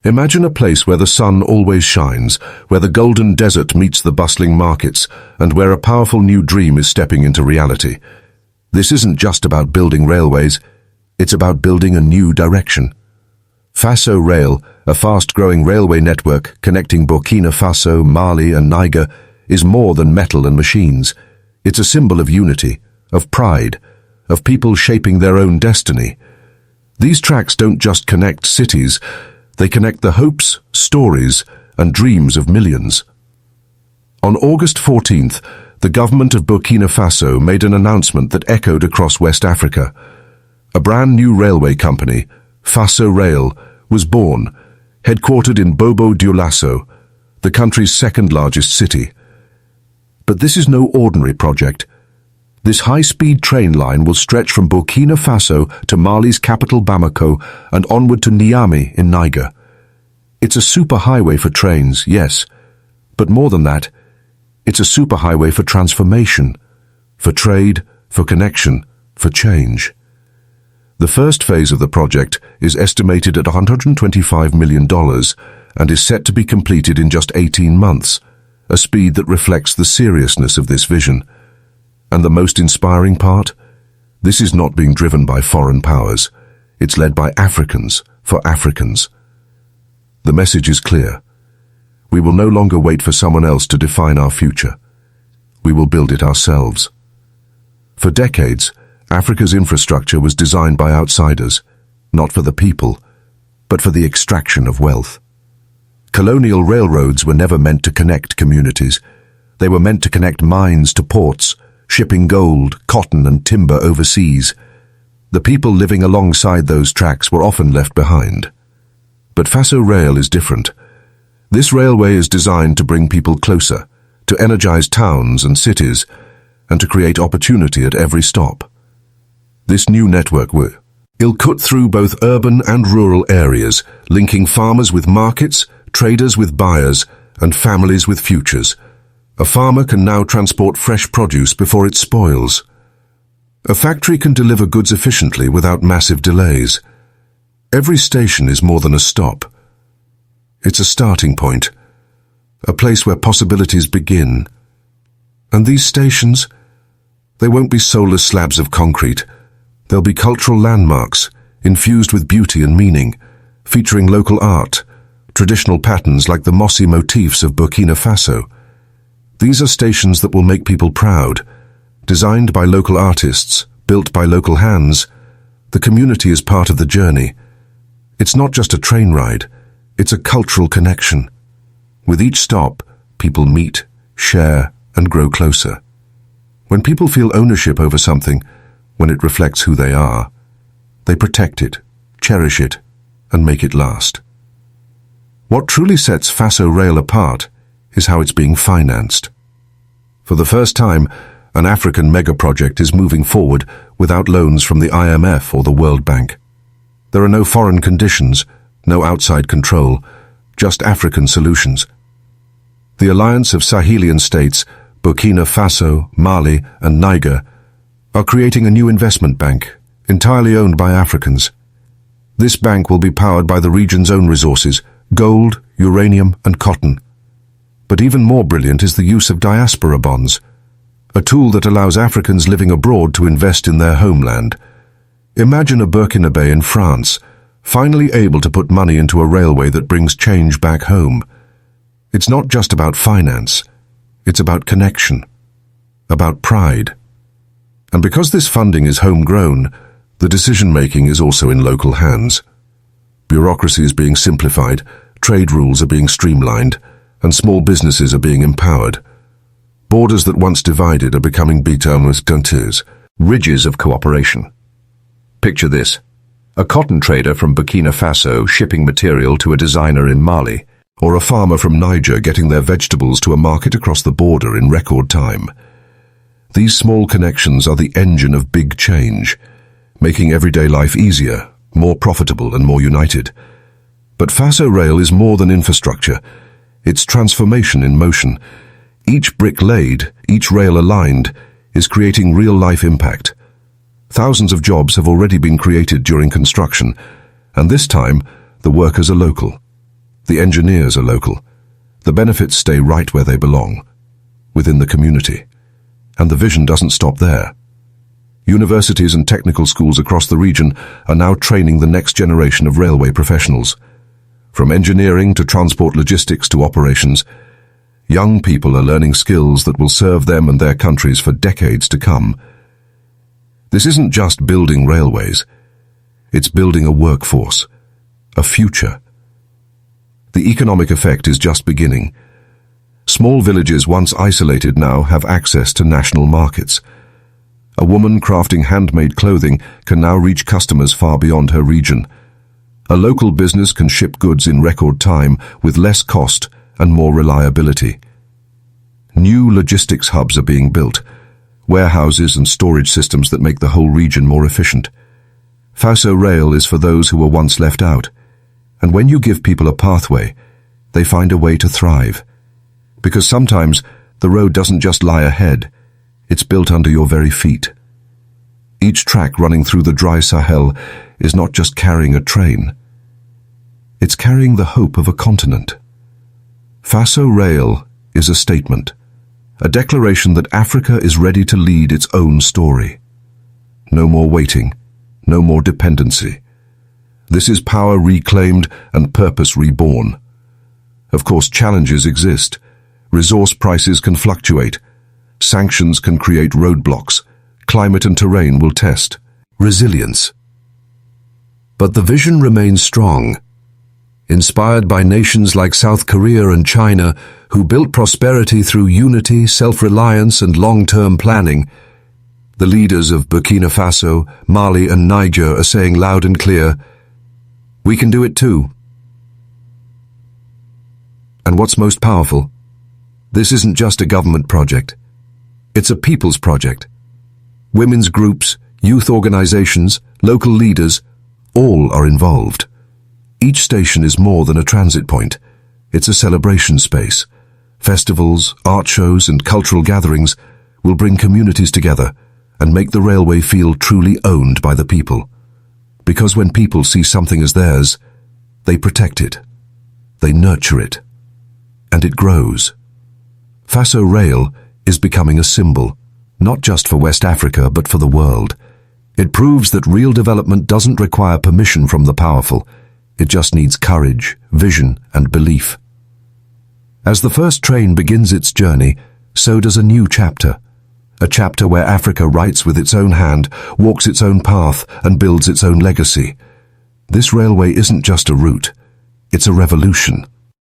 Imagine a place where the sun always shines, where the golden desert meets the bustling markets, and where a powerful new dream is stepping into reality. This isn't just about building railways, it's about building a new direction. Faso Rail, a fast-growing railway network connecting Burkina Faso, Mali and Niger, is more than metal and machines. It's a symbol of unity, of pride, of people shaping their own destiny. These tracks don't just connect cities, they connect the hopes, stories, and dreams of millions. On August 14th, the government of Burkina Faso made an announcement that echoed across West Africa. A brand new railway company, Faso Rail, was born, headquartered in Bobo-Dioulasso, the country's second-largest city. But this is no ordinary project. This high-speed train line will stretch from Burkina Faso to Mali's capital Bamako and onward to Niamey in Niger. It's a superhighway for trains, yes, but more than that, it's a superhighway for transformation, for trade, for connection, for change. The first phase of the project is estimated at $125 million and is set to be completed in just 18 months, a speed that reflects the seriousness of this vision. And the most inspiring part? This is not being driven by foreign powers. It's led by Africans, for Africans. The message is clear. We will no longer wait for someone else to define our future. We will build it ourselves. For decades, Africa's infrastructure was designed by outsiders, not for the people, but for the extraction of wealth. Colonial railroads were never meant to connect communities. They were meant to connect mines to ports, shipping gold, cotton and timber overseas. The people living alongside those tracks were often left behind. But Faso Rail is different. This railway is designed to bring people closer, to energize towns and cities, and to create opportunity at every stop. This new network will cut through both urban and rural areas, linking farmers with markets, traders with buyers, and families with futures. A farmer can now transport fresh produce before it spoils. A factory can deliver goods efficiently without massive delays. Every station is more than a stop. It's a starting point, a place where possibilities begin. And these stations, they won't be soulless slabs of concrete. They'll be cultural landmarks, infused with beauty and meaning, featuring local art, traditional patterns like the mossy motifs of Burkina Faso. These are stations that will make people proud, designed by local artists, built by local hands. The community is part of the journey. It's not just a train ride, it's a cultural connection. With each stop, people meet, share, and grow closer. When people feel ownership over something, when it reflects who they are, they protect it, cherish it, and make it last. What truly sets Faso Rail apart is how it's being financed. For the first time, an African mega-project is moving forward without loans from the IMF or the World Bank. There are no foreign conditions, no outside control, just African solutions. The alliance of Sahelian states, Burkina Faso, Mali, and Niger, are creating a new investment bank, entirely owned by Africans. This bank will be powered by the region's own resources, gold, uranium, and cotton. But even more brilliant is the use of diaspora bonds, a tool that allows Africans living abroad to invest in their homeland. Imagine a Burkinabe in France, finally able to put money into a railway that brings change back home. It's not just about finance, it's about connection, about pride. And because this funding is homegrown, the decision-making is also in local hands. Bureaucracy is being simplified, trade rules are being streamlined, and small businesses are being empowered. Borders that once divided are becoming bituminous ridges of cooperation. Picture this: a cotton trader from Burkina Faso shipping material to a designer in Mali, or a farmer from Niger getting their vegetables to a market across the border in record time. These small connections are the engine of big change, making everyday life easier, more profitable and more united. But Faso Rail is more than infrastructure. It's transformation in motion. Each brick laid, each rail aligned, is creating real-life impact. Thousands of jobs have already been created during construction, and this time, the workers are local. The engineers are local. The benefits stay right where they belong, within the community. And the vision doesn't stop there. Universities and technical schools across the region are now training the next generation of railway professionals. From engineering to transport logistics to operations, young people are learning skills that will serve them and their countries for decades to come. This isn't just building railways. It's building a workforce, a future. The economic effect is just beginning. Small villages once isolated now have access to national markets. A woman crafting handmade clothing can now reach customers far beyond her region. A local business can ship goods in record time with less cost and more reliability. New logistics hubs are being built, warehouses and storage systems that make the whole region more efficient. Faso Rail is for those who were once left out. And when you give people a pathway, they find a way to thrive. Because sometimes the road doesn't just lie ahead, it's built under your very feet. Each track running through the dry Sahel is not just carrying a train. It's carrying the hope of a continent. Faso Rail is a statement, a declaration that Africa is ready to lead its own story. No more waiting, no more dependency. This is power reclaimed and purpose reborn. Of course, challenges exist. Resource prices can fluctuate. Sanctions can create roadblocks. Climate and terrain will test resilience. But the vision remains strong. Inspired by nations like South Korea and China, who built prosperity through unity, self-reliance, and long-term planning, the leaders of Burkina Faso, Mali, and Niger are saying loud and clear, "We can do it too." And what's most powerful? This isn't just a government project. It's a people's project. Women's groups, youth organizations, local leaders, all are involved. Each station is more than a transit point. It's a celebration space. Festivals, art shows, and cultural gatherings will bring communities together and make the railway feel truly owned by the people. Because when people see something as theirs, they protect it, they nurture it, and it grows. Faso Rail is becoming a symbol, not just for West Africa but for the world. It proves that real development doesn't require permission from the powerful. It just needs courage, vision, and belief. As the first train begins its journey, so does a new chapter. A chapter where Africa writes with its own hand, walks its own path, and builds its own legacy. This railway isn't just a route, it's a revolution.